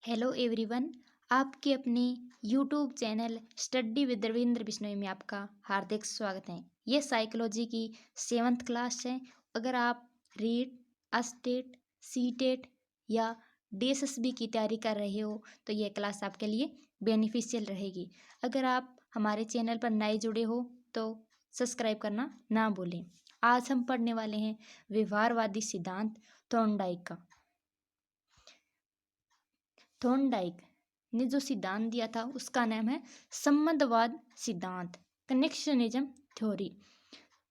Hello everyone. आपके अपने YouTube channel study with Ravindra Bishnoi में आपका हार्दिक स्वागत है। ये साइकोलॉजी की 7th क्लास है। अगर आप रीट, अस्टेट, सीटेट या डीएसएसबी की तैयारी कर रहे हो तो ये क्लास आपके लिए बेनिफिशियल रहेगी। अगर आप हमारे चैनल पर नए जुड़े हो तो सब्सक्राइब करना ना भूलें। आज हम पढ़ने वाले हैं व्यवहारवादी सिद्धांत थॉर्नडाइक का। थॉर्नडाइक ने जो सिद्धांत दिया था उसका नाम है संबंधवाद सिद्धांत, कनेक्शनिज्म थ्योरी।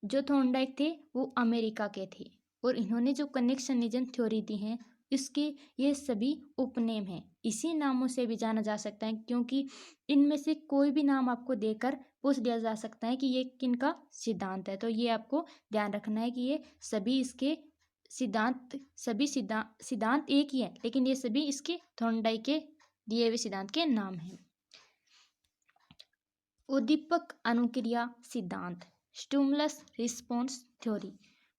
जो थॉर्नडाइक थे वो अमेरिका के थे और इन्होंने जो कनेक्शनिज्म थ्योरी दी है इसके ये सभी उपनेम हैं। इसी नामों से भी जाना जा सकता है क्योंकि इनमें से कोई भी नाम आपको देकर पूछ दिया जा सकता है कि ये किनका सिद्धांत है। तो ये आपको ध्यान रखना है कि ये सभी इसके सिद्धांत एक ही है, लेकिन ये सभी इसके थॉर्नडाइक के दिए हुए सिद्धांत के नाम हैं। उद्दीपक अनुक्रिया सिद्धांत, स्टिमुलस रिस्पॉन्स थ्योरी,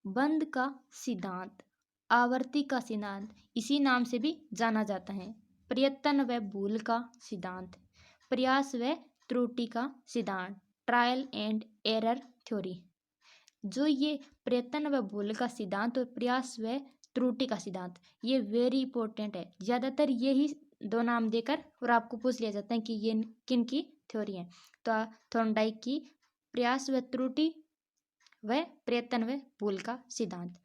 बंध का सिद्धांत, आवर्ती का सिद्धांत इसी नाम से भी जाना जाता है। प्रयत्न व भूल का सिद्धांत, प्रयास व त्रुटि का सिद्धांत, ट्रायल एंड एरर थ्योरी। जो ये प्रयत्न व भूल का सिद्धांत और प्रयास व त्रुटि का सिद्धांत ये वेरी इंपॉर्टेंट है। ज़्यादातर यही दो नाम देकर और आपको पूछ लिया जाता है कि ये किन की थ्योरी है। तो थॉर्नडाइक की प्रयास व त्रुटि व प्रयत्न व भूल का सिद्धांत।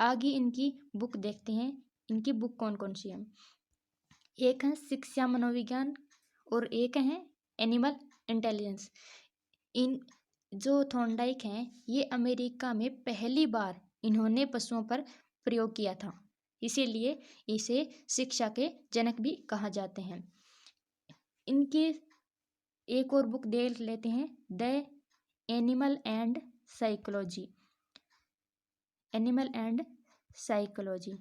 आगे इनकी बुक देखते हैं। इनकी बुक कौन कौन सी है। एक है शिक्षा मनोविज्ञान और एक है एनिमल इंटेलिजेंस। इन जो थॉर्नडाइक हैं ये अमेरिका में पहली बार इन्होंने पशुओं पर प्रयोग किया था, इसीलिए इसे शिक्षा के जनक भी कहा जाते हैं। इनके एक और बुक देख लेते हैं, the animal and psychology. Animal and psychology.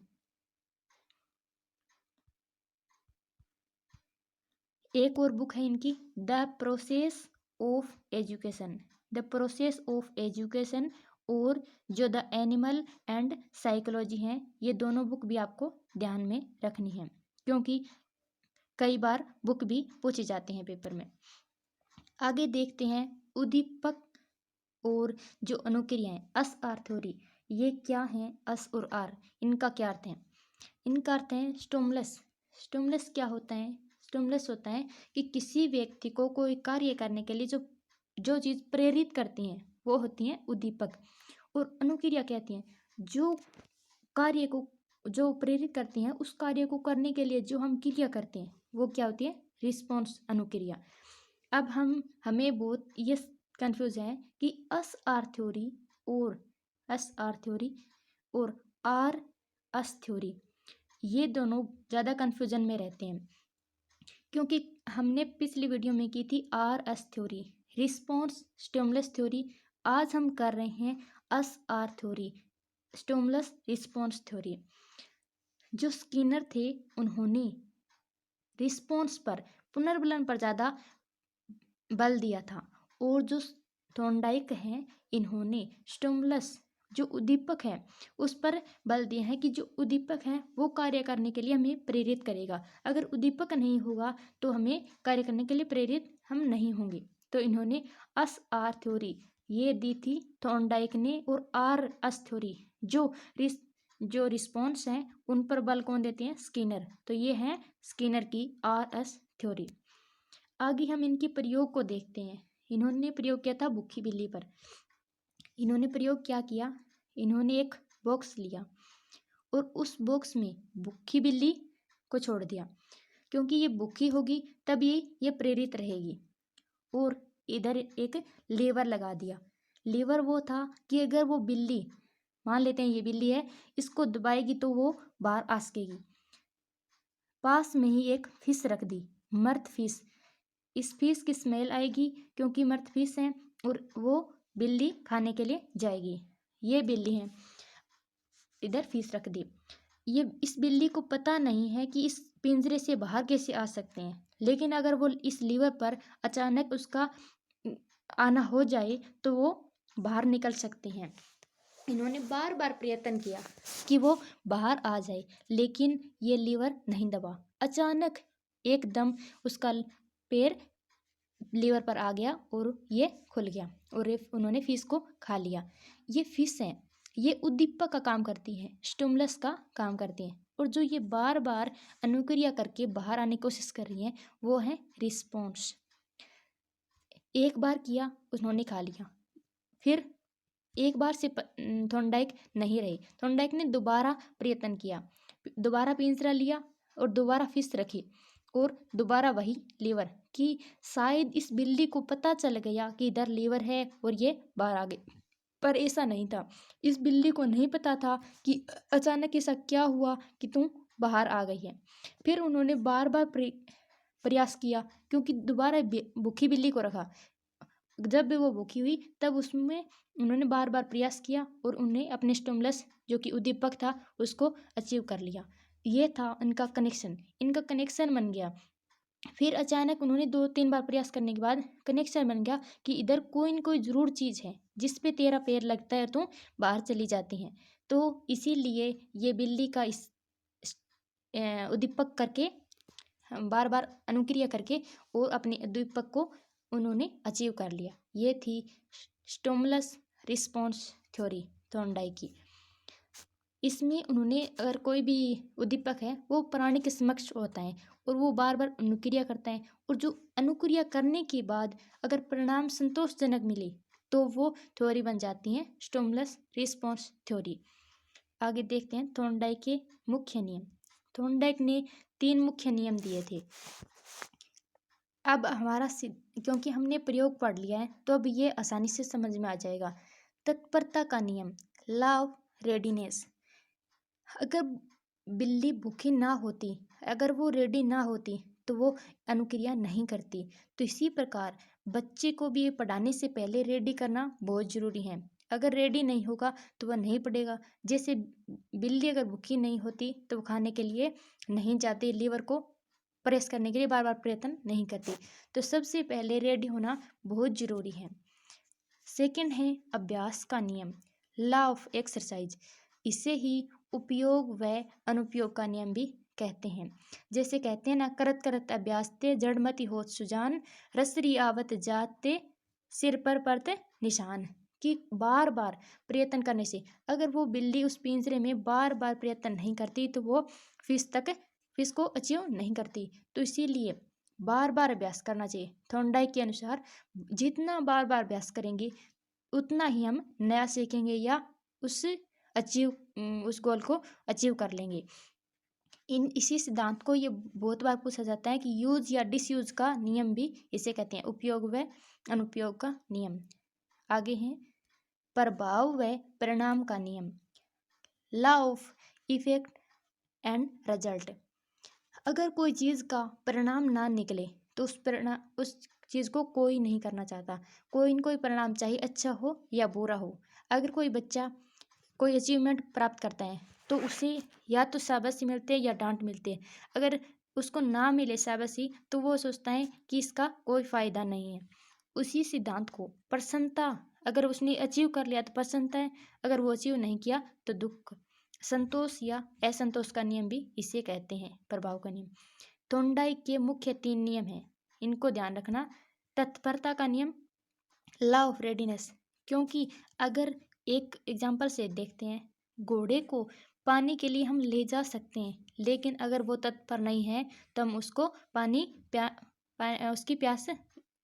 एक और बुक है इनकी, the process of education. The process of education और जो द एनिमल एंड साइकोलॉजी हैं ये दोनों बुक भी आपको ध्यान में रखनी है क्योंकि कई बार बुक भी पूछे जाते हैं पेपर में। आगे देखते हैं उद्दीपक और जो अनुक्रियाएं, अस आर थ्योरी। ये क्या है अस और आर, इनका क्या अर्थ है। इनका अर्थ है स्टिमुलस। स्टिमुलस क्या होता है। स्टिमुलस होता है कि किसी व्यक्ति को कोई कार्य करने के लिए जो जो चीज़ प्रेरित करती हैं वो होती हैं उद्दीपक। और अनुक्रिया कहती हैं जो कार्य को जो प्रेरित करती हैं उस कार्य को करने के लिए जो हम क्रिया करते हैं वो क्या होती है, रिस्पॉन्स अनुक्रिया। अब हमें बहुत ये कंफ्यूज है कि अस आर थ्योरी और आर अस थ्योरी ये दोनों ज़्यादा कन्फ्यूजन में रहते हैं क्योंकि हमने पिछली वीडियो में की थी R S theory, response stimulus theory. आज हम कर रहे हैं S R theory, stimulus response theory. जो स्किनर थे उन्होंने रिस्पॉन्स पर, पुनर्बलन पर ज़्यादा बल दिया था और जो थॉर्नडाइक हैं इन्होंने स्टिमुलस जो उद्दीपक है उस पर बल दिया है कि जो उद्दीपक है वो कार्य करने के लिए हमें प्रेरित करेगा। अगर उद्दीपक नहीं होगा तो हमें कार्य करने के लिए प्रेरित हम नहीं होंगे। तो इन्होंने अस आर थ्योरी ये दी थी थॉर्नडाइक ने, और आर अस थ्योरी जो रिस्पॉन्स हैं उन पर बल कौन देते हैं, स्किनर। तो ये है स्किनर की आर एस थ्योरी। आगे हम इनके प्रयोग को देखते हैं। इन्होंने प्रयोग किया था भूखी बिल्ली पर। इन्होंने प्रयोग क्या किया, इन्होंने एक बॉक्स लिया और उस बॉक्स में भूखी बिल्ली को छोड़ दिया क्योंकि ये भूखी होगी तब ये प्रेरित रहेगी। और इधर एक लीवर लगा दिया। लीवर वो था कि अगर वो बिल्ली, मान लेते हैं ये बिल्ली है, इसको दबाएगी तो वो बाहर आ सकेगी। पास में ही एक फिश रख दी, मर्द फिश। इस फिश की स्मेल आएगी क्योंकि मर्द फिश है और वो बिल्ली खाने के लिए जाएगी। ये बिल्ली है, इधर फिश रख दी। ये इस बिल्ली को पता नहीं है कि इस पिंजरे से बाहर कैसे आ सकते हैं, लेकिन अगर वो इस लीवर पर अचानक उसका आना हो जाए तो वो बाहर निकल सकते हैं। इन्होंने बार बार प्रयत्न किया कि वो बाहर आ जाए लेकिन ये लीवर नहीं दबा। अचानक एकदम उसका पैर लीवर पर आ गया और ये खुल गया और उन्होंने फिश को खा लिया। ये फिश है, ये उद्दीपक का काम करती है, स्टिमुलस का काम करती है, और जो ये बार बार अनुक्रिया करके बाहर आने की कोशिश कर रही है वो है रिस्पॉन्स। एक बार किया, उन्होंने खा लिया, फिर एक बार से थॉर्नडाइक नहीं रही, थॉर्नडाइक ने दोबारा प्रयत्न किया, दोबारा पिंजरा लिया और दोबारा फिश रखी और दोबारा वही लीवर कि शायद इस बिल्ली को पता चल गया कि इधर लीवर है और ये बाहर आ गई, पर ऐसा नहीं था। इस बिल्ली को नहीं पता था कि अचानक ऐसा क्या हुआ कि तुम बाहर आ गई है। फिर उन्होंने बार बार प्रयास किया, क्योंकि दोबारा भूखी बिल्ली को रखा, जब भी वो भूखी हुई तब उसमें उन्होंने बार बार प्रयास किया और उन्हें अपने स्टिमुलस जो कि उद्दीपक था उसको अचीव कर लिया। ये था इनका कनेक्शन बन गया। फिर अचानक उन्होंने 2-3 बार प्रयास करने के बाद कनेक्शन बन गया कि इधर कोई न कोई ज़रूर चीज़ है जिस पे तेरा पैर लगता है तो बाहर चली जाती हैं। तो इसीलिए ये बिल्ली का इस उद्दीपक करके बार बार अनुक्रिया करके और अपने उद्दीपक को उन्होंने अचीव कर लिया। ये थी स्टिमुलस रिस्पॉन्स थ्योरी थॉर्नडाइक की। इसमें उन्होंने अगर कोई भी उद्दीपक है वो प्राणी के समक्ष होता है और वो बार बार अनुक्रिया करता है, और जो अनुक्रिया करने के बाद अगर परिणाम संतोषजनक मिले तो वो थ्योरी बन जाती है स्टिमुलस रिस्पॉन्स थ्योरी। आगे देखते हैं थॉर्नडाइक के मुख्य नियम। थॉर्नडाइक ने 3 मुख्य नियम दिए थे। अब हमारा क्योंकि हमने प्रयोग पढ़ लिया है तो अब ये आसानी से समझ में आ जाएगा। तत्परता का नियम, लॉ ऑफ रेडीनेस। अगर बिल्ली भूखी ना होती, अगर वो रेडी ना होती तो वो अनुक्रिया नहीं करती। तो इसी प्रकार बच्चे को भी पढ़ाने से पहले रेडी करना बहुत ज़रूरी है। अगर रेडी नहीं होगा तो वह नहीं पढ़ेगा। जैसे बिल्ली अगर भूखी नहीं होती तो वो खाने के लिए नहीं जाती, लीवर को प्रेस करने के लिए बार बार प्रयत्न नहीं करती। तो सबसे पहले रेडी होना बहुत ज़रूरी है। सेकंड है अभ्यास का नियम, लॉ ऑफ एक्सरसाइज। इसे ही उपयोग व अनुपयोग का नियम भी कहते हैं। जैसे कहते हैं ना, करत करत अभ्यास ते जड़मति होत सुजान, रसरी आवत जाते सिर पर परत निशान। कि बार बार प्रयत्न करने से अगर वो बिल्ली उस पिंजरे में बार बार प्रयत्न नहीं करती तो वो फिश को अचीव नहीं करती। तो इसीलिए बार बार अभ्यास करना चाहिए। थॉर्नडाइक के अनुसार जितना बार बार अभ्यास करेंगे उतना ही हम नया सीखेंगे या उस गोल को अचीव कर लेंगे। इसी सिद्धांत को ये बहुत बार पूछा जाता है कि यूज या डिसयूज का नियम भी इसे कहते हैं, उपयोग व अनुपयोग का नियम। आगे है प्रभाव व परिणाम का नियम, law of effect and result. अगर कोई चीज़ का परिणाम ना निकले तो उस चीज़ को कोई नहीं करना चाहता। कोई न कोई परिणाम चाहे अच्छा हो या बुरा हो। अगर कोई बच्चा कोई अचीवमेंट प्राप्त करता है तो उसे या तो शाबाशी मिलती है या डांट मिलती है। अगर उसको ना मिले शाबाशी तो वो सोचता है कि इसका कोई फ़ायदा नहीं है। उसी सिद्धांत को प्रसन्नता, अगर उसने अचीव कर लिया तो प्रसन्नता है, अगर वो अचीव नहीं किया तो दुख। संतोष या असंतोष का नियम भी इसे कहते हैं, प्रभाव का नियम। थॉर्नडाइक के मुख्य 3 नियम हैं, इनको ध्यान रखना। तत्परता का नियम, लॉ ऑफ रेडीनेस। क्योंकि अगर एक एग्जाम्पल से देखते हैं, घोड़े को पानी के लिए हम ले जा सकते हैं, लेकिन अगर वो तत्पर नहीं है तो हम उसको उसकी प्यास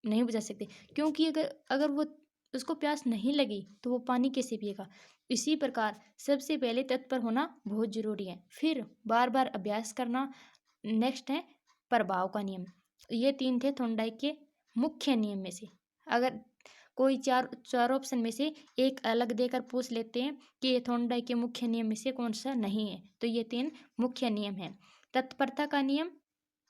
नहीं बुझा सकते। क्योंकि अगर वो उसको प्यास नहीं लगी तो वो पानी कैसे पिएगा। इसी प्रकार सबसे पहले तत्पर होना बहुत ज़रूरी है, फिर बार बार अभ्यास करना। नेक्स्ट है प्रभाव का नियम। ये 3 थे थॉर्नडाइक के मुख्य नियम में से। अगर कोई चार ऑप्शन में से एक अलग देकर पूछ लेते हैं कि ये थॉर्नडाइक के मुख्य नियम में से कौन सा नहीं है, तो ये 3 मुख्य नियम हैं, तत्परता का नियम,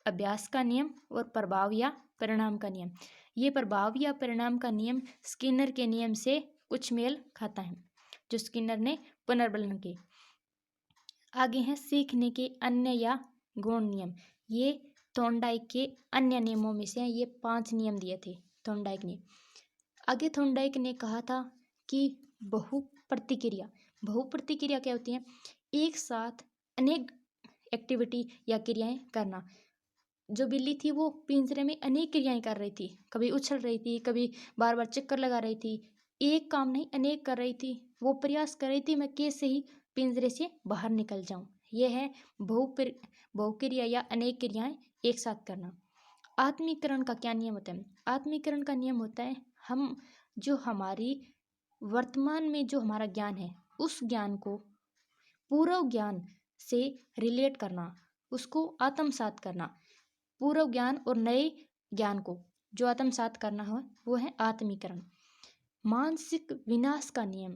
अभ्यास का नियम और प्रभाव या परिणाम का नियम। ये प्रभाव या परिणाम का नियम स्किनर के नियम से कुछ मेल खाता है, जो स्किनर ने पुनर्बलन किए। आगे हैं सीखने के अन्य या गौण नियम। ये थॉर्नडाइक के अन्य नियमों में से हैं। ये 5 नियम दिए थे थॉर्नडाइक ने। आगे थॉर्नडाइक ने कहा था कि बहुप्रतिक्रिया क्या होती है? एक साथ अनेक एक्टिविटी या क्रियाएं करना। जो बिल्ली थी वो पिंजरे में अनेक क्रियाएं कर रही थी, कभी उछल रही थी, कभी बार बार चक्कर लगा रही थी, एक काम नहीं अनेक कर रही थी। वो प्रयास कर रही थी मैं कैसे ही पिंजरे से बाहर निकल जाऊं। यह है बहुक्रिया या अनेक क्रियाएं एक साथ करना। आत्मीकरण का क्या नियम होता है? आत्मीकरण का नियम होता है हम जो हमारी वर्तमान में जो हमारा ज्ञान है उस ज्ञान को पूर्व ज्ञान से रिलेट करना, उसको आत्मसात करना। पूर्व ज्ञान और नए ज्ञान को जो आत्मसात करना हो वो है आत्मीकरण। मानसिक विनाश का नियम,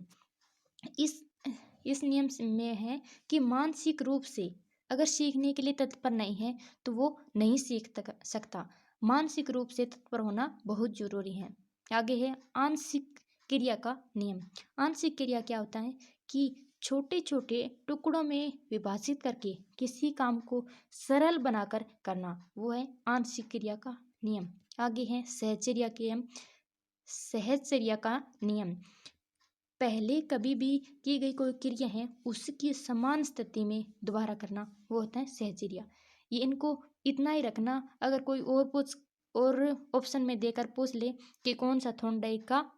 इस नियम में है कि मानसिक रूप से अगर सीखने के लिए तत्पर नहीं है तो वो नहीं सीख सकता। मानसिक रूप से तत्पर होना बहुत जरूरी है। आगे है आंशिक क्रिया का नियम। आंशिक क्रिया क्या होता है कि छोटे छोटे टुकड़ों में विभाजित करके किसी काम को सरल बनाकर करना, वो है आंशिक क्रिया का नियम। आगे है सहचर्या का नियम। पहले कभी भी की गई कोई क्रिया है उसकी समान स्थिति में दोबारा करना, वो होता है सहचर्या। ये इनको इतना ही रखना, अगर कोई और ऑप्शन में देकर पूछ ले कि कौन सा थॉर्नडाइक का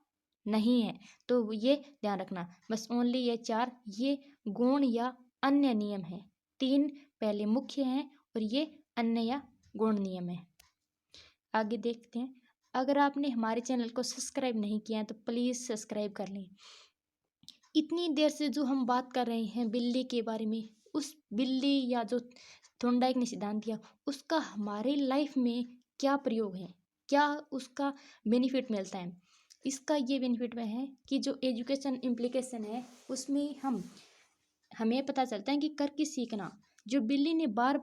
नहीं है तो ये ध्यान रखना। बस ओनली ये 4 ये गुण या अन्य नियम है। 3 पहले मुख्य हैं और ये अन्य या गुण नियम है। आगे देखते हैं। अगर आपने हमारे चैनल को सब्सक्राइब नहीं किया है तो प्लीज़ सब्सक्राइब कर लें। इतनी देर से जो हम बात कर रहे हैं बिल्ली के बारे में, उस बिल्ली या जो थॉर्नडाइक ने सिद्धांत दिया उसका हमारे लाइफ में क्या प्रयोग है, क्या उसका बेनिफिट मिलता है। इसका ये बेनिफिट वह है कि जो एजुकेशन इम्प्लीकेशन है उसमें हमें पता चलता है कि करके सीखना। जो बिल्ली ने बार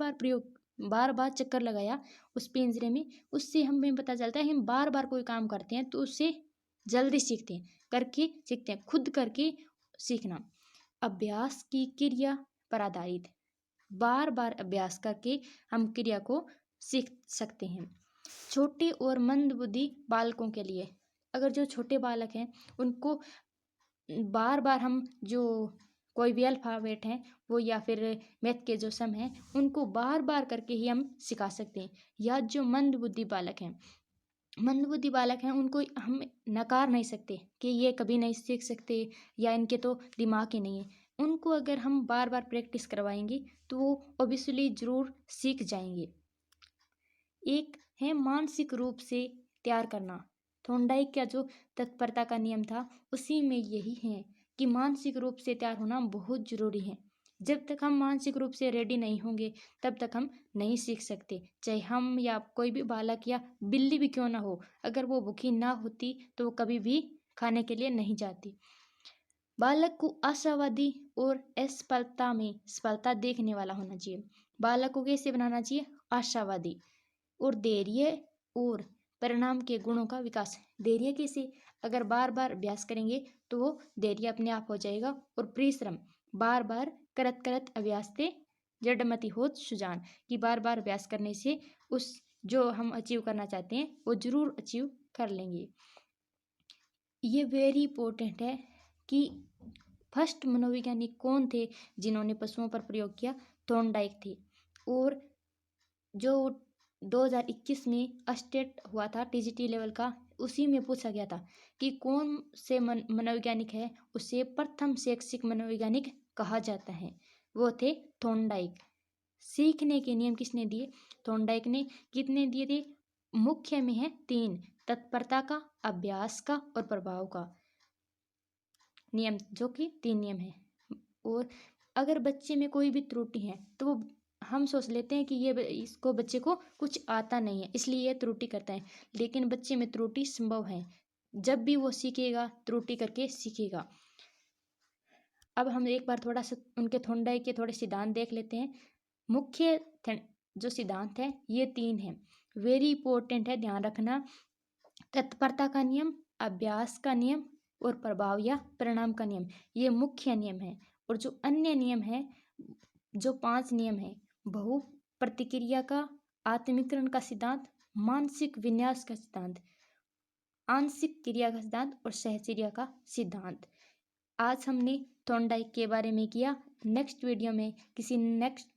बार चक्कर लगाया उस पिंजरे में, उससे हमें पता चलता है हम बार बार कोई काम करते हैं तो उससे जल्दी सीखते हैं, करके सीखते हैं, खुद करके सीखना। अभ्यास की क्रिया पर आधारित, बार बार अभ्यास करके हम क्रिया को सीख सकते हैं। छोटे और मंदबुद्धि बालकों के लिए, अगर जो छोटे बालक हैं उनको बार बार हम जो कोई भी अल्फ़ाबेट हैं वो या फिर मैथ के जो सम हैं उनको बार बार करके ही हम सिखा सकते हैं। या जो मंदबुद्धि बालक हैं उनको हम नकार नहीं सकते कि ये कभी नहीं सीख सकते या इनके तो दिमाग ही नहीं है। उनको अगर हम बार बार प्रैक्टिस करवाएंगे तो वो ऑब्वियसली ज़रूर सीख जाएंगे। एक है मानसिक रूप से तैयार करना। थॉर्नडाइक का जो तत्परता का नियम था उसी में यही है कि मानसिक रूप से तैयार होना बहुत ज़रूरी है। जब तक हम मानसिक रूप से रेडी नहीं होंगे तब तक हम नहीं सीख सकते। चाहे हम या कोई भी बालक या बिल्ली भी क्यों ना हो, अगर वो भूखी ना होती तो वो कभी भी खाने के लिए नहीं जाती। बालक को आशावादी और असफलता में सफलता देखने वाला होना चाहिए। बालक को कैसे बनाना चाहिए? आशावादी और धैर्य और परिणाम के गुणों का विकास। धैर्य कैसे? अगर बार बार अभ्यास करेंगे तो वो धैर्य अपने आप हो जाएगा। और परिश्रम, बार बार करत करत अभ्यास से जड़मति होत सुजान, कि बार बार अभ्यास करने से उस जो हम अचीव करना चाहते हैं वो जरूर अचीव कर लेंगे। ये वेरी इंपॉर्टेंट है कि फर्स्ट मनोवैज्ञानिक कौन थे जिन्होंने पशुओं पर प्रयोग किया? थॉर्नडाइक थे। और जो 2021 में स्टेट हुआ था टीजीटी लेवल का, उसी में पूछा गया था कि कौन से मनोवैज्ञानिक है उसे प्रथम शैक्षिक मनोवैज्ञानिक कहा जाता है। वो थे थॉर्नडाइक। सीखने के नियम किसने दिए? थॉर्नडाइक ने। कितने दिए थे? मुख्य में है 3, तत्परता का, अभ्यास का और प्रभाव का नियम, जो कि 3 नियम है। और अगर बच्चे में कोई भी त्रुटि है तो वो हम सोच लेते हैं कि इसको बच्चे को कुछ आता नहीं है इसलिए ये त्रुटि करता है, लेकिन बच्चे में त्रुटि संभव है। जब भी वो सीखेगा त्रुटि करके सीखेगा। अब हम एक बार थोड़ा सा उनके थॉर्नडाइक के थोड़े सिद्धांत देख लेते हैं। मुख्य जो सिद्धांत है ये 3 है, वेरी इंपॉर्टेंट है, ध्यान रखना। तत्परता का नियम, अभ्यास का नियम और प्रभाव या परिणाम का नियम, ये मुख्य नियम है। और जो अन्य नियम है, जो 5 नियम है, बहु प्रतिक्रिया का, आत्मीकरण का सिद्धांत, मानसिक विन्यास का सिद्धांत, आंशिक क्रिया का सिद्धांत और सहचर्या का सिद्धांत। आज हमने थॉर्नडाइक के बारे में किया। नेक्स्ट वीडियो में किसी नेक्स्ट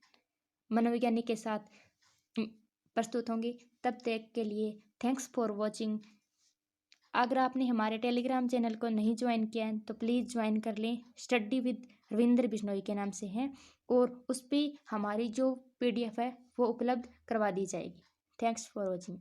मनोवैज्ञानिक के साथ प्रस्तुत होंगे। तब तक के लिए थैंक्स फॉर वॉचिंग। अगर आपने हमारे टेलीग्राम चैनल को नहीं ज्वाइन किया है तो प्लीज़ ज्वाइन कर लें। स्टडी विद रविंद्र बिश्नोई के नाम से है और उस पर हमारी जो PDF है वो उपलब्ध करवा दी जाएगी। Thanks for watching.